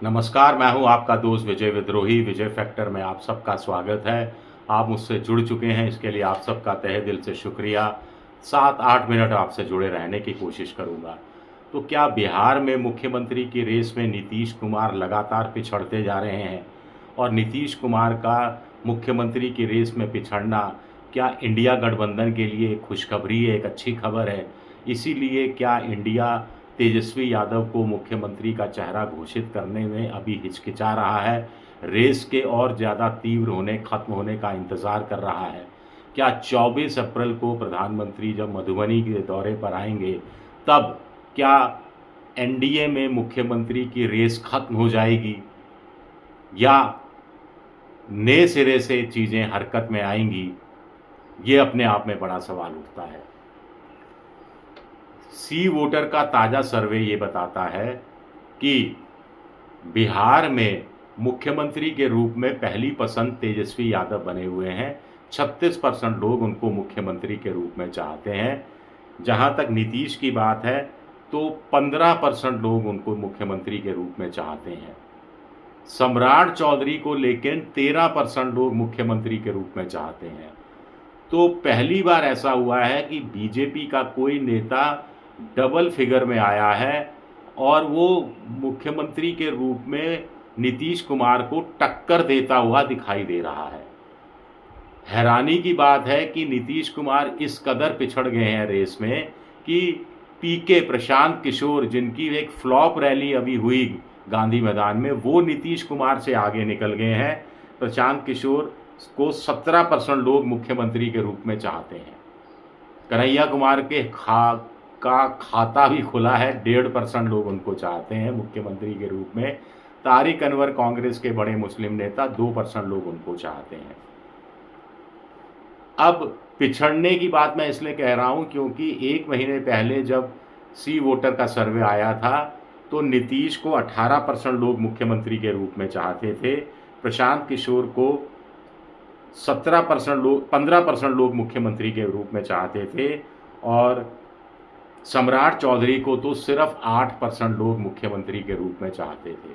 नमस्कार, मैं हूं आपका दोस्त विजय विद्रोही। विजय फैक्टर में आप सबका स्वागत है। आप मुझसे जुड़ चुके हैं, इसके लिए आप सबका तहे दिल से शुक्रिया। 7-8 मिनट आपसे जुड़े रहने की कोशिश करूंगा। तो क्या बिहार में मुख्यमंत्री की रेस में नीतीश कुमार लगातार पिछड़ते जा रहे हैं? और नीतीश कुमार का मुख्यमंत्री की रेस में पिछड़ना क्या इंडिया गठबंधन के लिए एक खुशखबरी है, एक अच्छी खबर है? इसीलिए क्या इंडिया तेजस्वी यादव को मुख्यमंत्री का चेहरा घोषित करने में अभी हिचकिचा रहा है, रेस के और ज़्यादा तीव्र होने, खत्म होने का इंतज़ार कर रहा है? क्या 24 अप्रैल को प्रधानमंत्री जब मधुबनी के दौरे पर आएंगे, तब क्या एनडीए में मुख्यमंत्री की रेस खत्म हो जाएगी, या नए सिरे से चीज़ें हरकत में आएंगी? ये अपने आप में बड़ा सवाल उठता है। सी वोटर का ताज़ा सर्वे ये बताता है कि बिहार में मुख्यमंत्री के रूप में पहली पसंद तेजस्वी यादव बने हुए हैं। 36% लोग उनको मुख्यमंत्री के रूप में चाहते हैं। जहाँ तक नीतीश की बात है, तो 15% लोग उनको मुख्यमंत्री के रूप में चाहते हैं। सम्राट चौधरी को लेकिन 13% लोग मुख्यमंत्री के रूप में चाहते हैं। तो पहली बार ऐसा हुआ है कि बीजेपी का कोई नेता डबल फिगर में आया है और वो मुख्यमंत्री के रूप में नीतीश कुमार को टक्कर देता हुआ दिखाई दे रहा है। हैरानी की बात है कि नीतीश कुमार इस कदर पिछड़ गए हैं रेस में कि पीके प्रशांत किशोर, जिनकी एक फ्लॉप रैली अभी हुई गांधी मैदान में, वो नीतीश कुमार से आगे निकल गए हैं। प्रशांत किशोर को 17% लोग मुख्यमंत्री के रूप में चाहते हैं। कन्हैया कुमार के खाता भी खुला है, 1.5% लोग उनको चाहते हैं मुख्यमंत्री के रूप में। तारिक अनवर, कांग्रेस के बड़े मुस्लिम नेता, 2% लोग उनको चाहते हैं। अब पिछड़ने की बात मैं इसलिए कह रहा हूं क्योंकि 1 महीने पहले जब सी वोटर का सर्वे आया था, तो नीतीश को 18% लोग मुख्यमंत्री के रूप में चाहते थे। प्रशांत किशोर को 15% लोग मुख्यमंत्री के रूप में चाहते थे, और सम्राट चौधरी को तो सिर्फ 8% लोग मुख्यमंत्री के रूप में चाहते थे।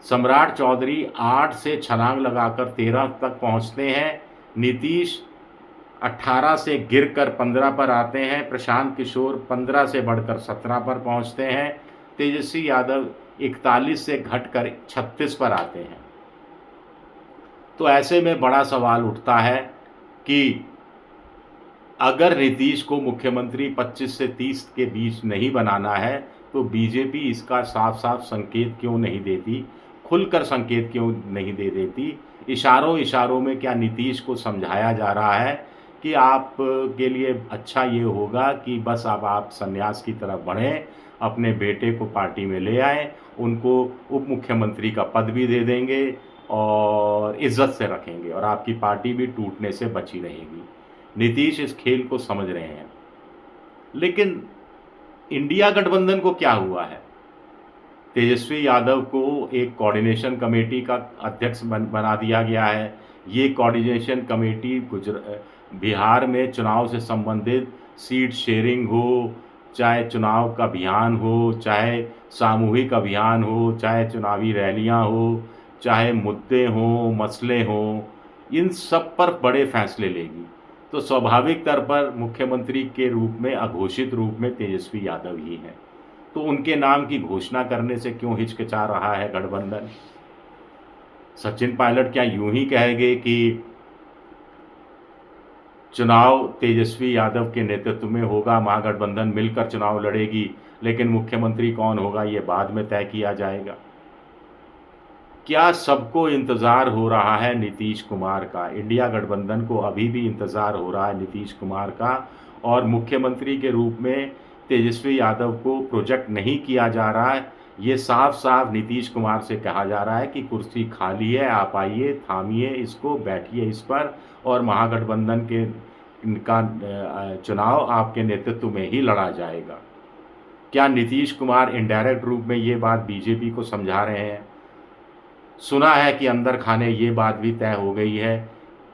सम्राट चौधरी 8 से छलांग लगाकर 13 तक पहुंचते हैं। नीतीश 18 से गिरकर 15 पर आते हैं। प्रशांत किशोर 15 से बढ़कर 17 पर पहुंचते हैं। तेजस्वी यादव 41 से घटकर 36 पर आते हैं। तो ऐसे में बड़ा सवाल उठता है कि अगर नीतीश को मुख्यमंत्री 25 से 30 के बीच नहीं बनाना है, तो बीजेपी इसका साफ साफ संकेत क्यों नहीं देती, खुलकर संकेत क्यों नहीं दे देती? इशारों में क्या नीतीश को समझाया जा रहा है कि आप के लिए अच्छा ये होगा कि बस अब आप संन्यास की तरफ बढ़ें, अपने बेटे को पार्टी में ले आएं, उनको उप मुख्यमंत्री का पद भी दे देंगे और इज्जत से रखेंगे, और आपकी पार्टी भी टूटने से बची रहेगी। नीतीश इस खेल को समझ रहे हैं। लेकिन इंडिया गठबंधन को क्या हुआ है? तेजस्वी यादव को एक कोऑर्डिनेशन कमेटी का अध्यक्ष बना दिया गया है। ये कोऑर्डिनेशन कमेटी बिहार में चुनाव से संबंधित सीट शेयरिंग हो, चाहे चुनाव का अभियान हो, चाहे सामूहिक अभियान हो, चाहे चुनावी रैलियां हो, चाहे मुद्दे हों, मसले हों, इन सब पर बड़े फैसले लेगी। तो स्वाभाविक तौर पर मुख्यमंत्री के रूप में, अघोषित रूप में तेजस्वी यादव ही हैं। तो उनके नाम की घोषणा करने से क्यों हिचकिचा रहा है गठबंधन? सचिन पायलट क्या यूं ही कहेंगे कि चुनाव तेजस्वी यादव के नेतृत्व में होगा, महागठबंधन मिलकर चुनाव लड़ेगी, लेकिन मुख्यमंत्री कौन होगा ये बाद में तय किया जाएगा? क्या सबको इंतज़ार हो रहा है नीतीश कुमार का? इंडिया गठबंधन को अभी भी इंतज़ार हो रहा है नीतीश कुमार का, और मुख्यमंत्री के रूप में तेजस्वी यादव को प्रोजेक्ट नहीं किया जा रहा है। ये साफ साफ नीतीश कुमार से कहा जा रहा है कि कुर्सी खाली है, आप आइए, थामिए इसको, बैठिए इस पर, और महागठबंधन का चुनाव आपके नेतृत्व में ही लड़ा जाएगा। क्या नीतीश कुमार इनडायरेक्ट रूप में ये बात बीजेपी को समझा रहे हैं? सुना है कि अंदर खाने ये बात भी तय हो गई है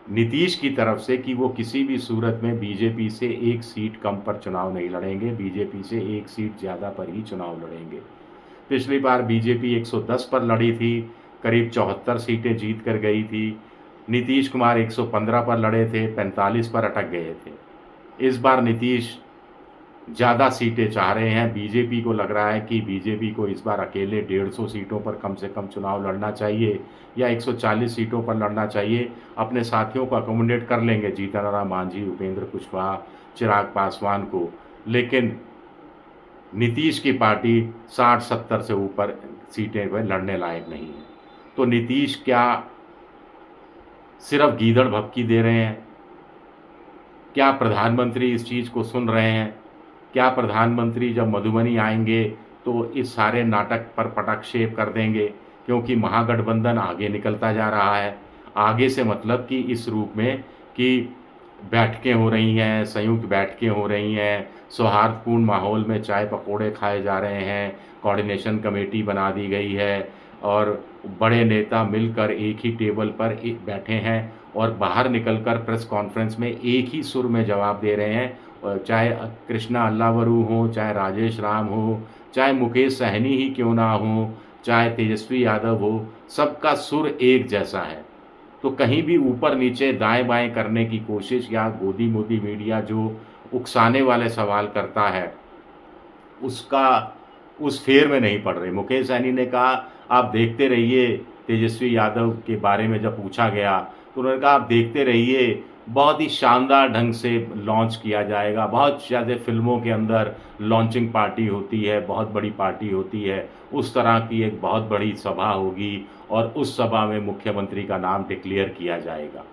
नीतीश की तरफ से कि वो किसी भी सूरत में बीजेपी से 1 सीट कम पर चुनाव नहीं लड़ेंगे, बीजेपी से 1 सीट ज़्यादा पर ही चुनाव लड़ेंगे। पिछली बार बीजेपी 110 पर लड़ी थी, करीब 74 सीटें जीत कर गई थी। नीतीश कुमार 115 पर लड़े थे, 45 पर अटक गए थे। इस बार नीतीश ज़्यादा सीटें चाह रहे हैं। बीजेपी को लग रहा है कि बीजेपी को इस बार अकेले 150 सीटों पर कम से कम चुनाव लड़ना चाहिए या 140 सीटों पर लड़ना चाहिए। अपने साथियों को अकोमोडेट कर लेंगे, जीतन राम मांझी, उपेंद्र कुशवाहा, चिराग पासवान को, लेकिन नीतीश की पार्टी 60-70 से ऊपर सीटें पर लड़ने लायक नहीं है। तो नीतीश क्या सिर्फ गीदड़ भभकी दे रहे हैं? क्या प्रधानमंत्री इस चीज़ को सुन रहे हैं? क्या प्रधानमंत्री जब मधुबनी आएंगे तो इस सारे नाटक पर पटाक्षेप कर देंगे? क्योंकि महागठबंधन आगे निकलता जा रहा है। आगे से मतलब कि इस रूप में कि बैठकें हो रही हैं, संयुक्त बैठकें हो रही हैं, सौहार्दपूर्ण माहौल में चाय पकौड़े खाए जा रहे हैं, कोऑर्डिनेशन कमेटी बना दी गई है और बड़े नेता मिलकर एक ही टेबल पर बैठे हैं और बाहर निकलकर प्रेस कॉन्फ्रेंस में एक ही सुर में जवाब दे रहे हैं। चाहे कृष्णा अल्लावरू हो, चाहे राजेश राम हो, चाहे मुकेश सहनी ही क्यों ना हो, चाहे तेजस्वी यादव हो, सबका सुर एक जैसा है। तो कहीं भी ऊपर नीचे दाएं बाएं करने की कोशिश या गोदी मोदी मीडिया जो उकसाने वाले सवाल करता है, उसका उस फेर में नहीं पड़ रही। मुकेश सहनी ने कहा आप देखते रहिए, तेजस्वी यादव के बारे में जब पूछा गया तो उन्होंने कहा आप देखते रहिए, बहुत ही शानदार ढंग से लॉन्च किया जाएगा। बहुत ज़्यादा फिल्मों के अंदर लॉन्चिंग पार्टी होती है, बहुत बड़ी पार्टी होती है, उस तरह की एक बहुत बड़ी सभा होगी और उस सभा में मुख्यमंत्री का नाम डिक्लेयर किया जाएगा।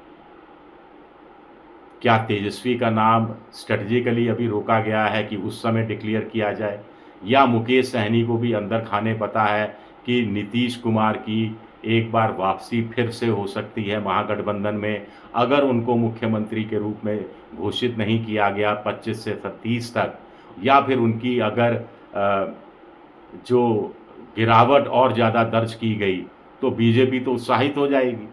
क्या तेजस्वी का नाम स्ट्रेटजिकली अभी रोका गया है कि उस समय डिक्लेयर किया जाए, या मुकेश सहनी को भी अंदर खाने पता है कि नीतीश कुमार की एक बार वापसी फिर से हो सकती है महागठबंधन में, अगर उनको मुख्यमंत्री के रूप में घोषित नहीं किया गया 25 से 30 तक, या फिर उनकी अगर जो गिरावट और ज़्यादा दर्ज की गई तो बीजेपी तो उत्साहित हो जाएगी।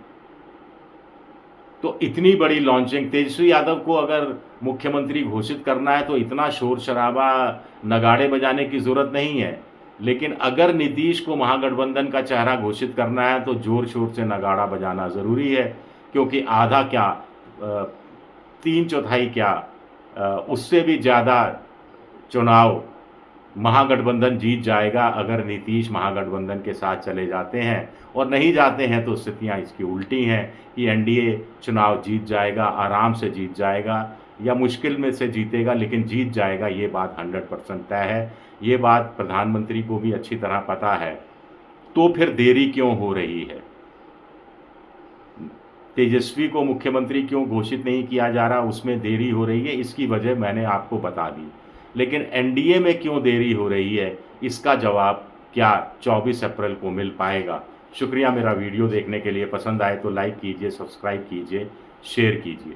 तो इतनी बड़ी लॉन्चिंग, तेजस्वी यादव को अगर मुख्यमंत्री घोषित करना है तो इतना शोर शराबा, नगाड़े बजाने की ज़रूरत नहीं है। लेकिन अगर नीतीश को महागठबंधन का चेहरा घोषित करना है तो ज़ोर शोर से नगाड़ा बजाना ज़रूरी है, क्योंकि आधा क्या 3/4 क्या उससे भी ज़्यादा चुनाव महागठबंधन जीत जाएगा अगर नीतीश महागठबंधन के साथ चले जाते हैं। और नहीं जाते हैं तो स्थितियां इसकी उल्टी हैं कि एनडीए चुनाव जीत जाएगा, आराम से जीत जाएगा, या मुश्किल में से जीतेगा लेकिन जीत जाएगा। ये बात 100% तय है। ये बात प्रधानमंत्री को भी अच्छी तरह पता है। तो फिर देरी क्यों हो रही है? तेजस्वी को मुख्यमंत्री क्यों घोषित नहीं किया जा रहा, उसमें देरी हो रही है, इसकी वजह मैंने आपको बता दी। लेकिन एनडीए में क्यों देरी हो रही है, इसका जवाब क्या 24 अप्रैल को मिल पाएगा? शुक्रिया मेरा वीडियो देखने के लिए। पसंद आए तो लाइक कीजिए, सब्सक्राइब कीजिए, शेयर कीजिए।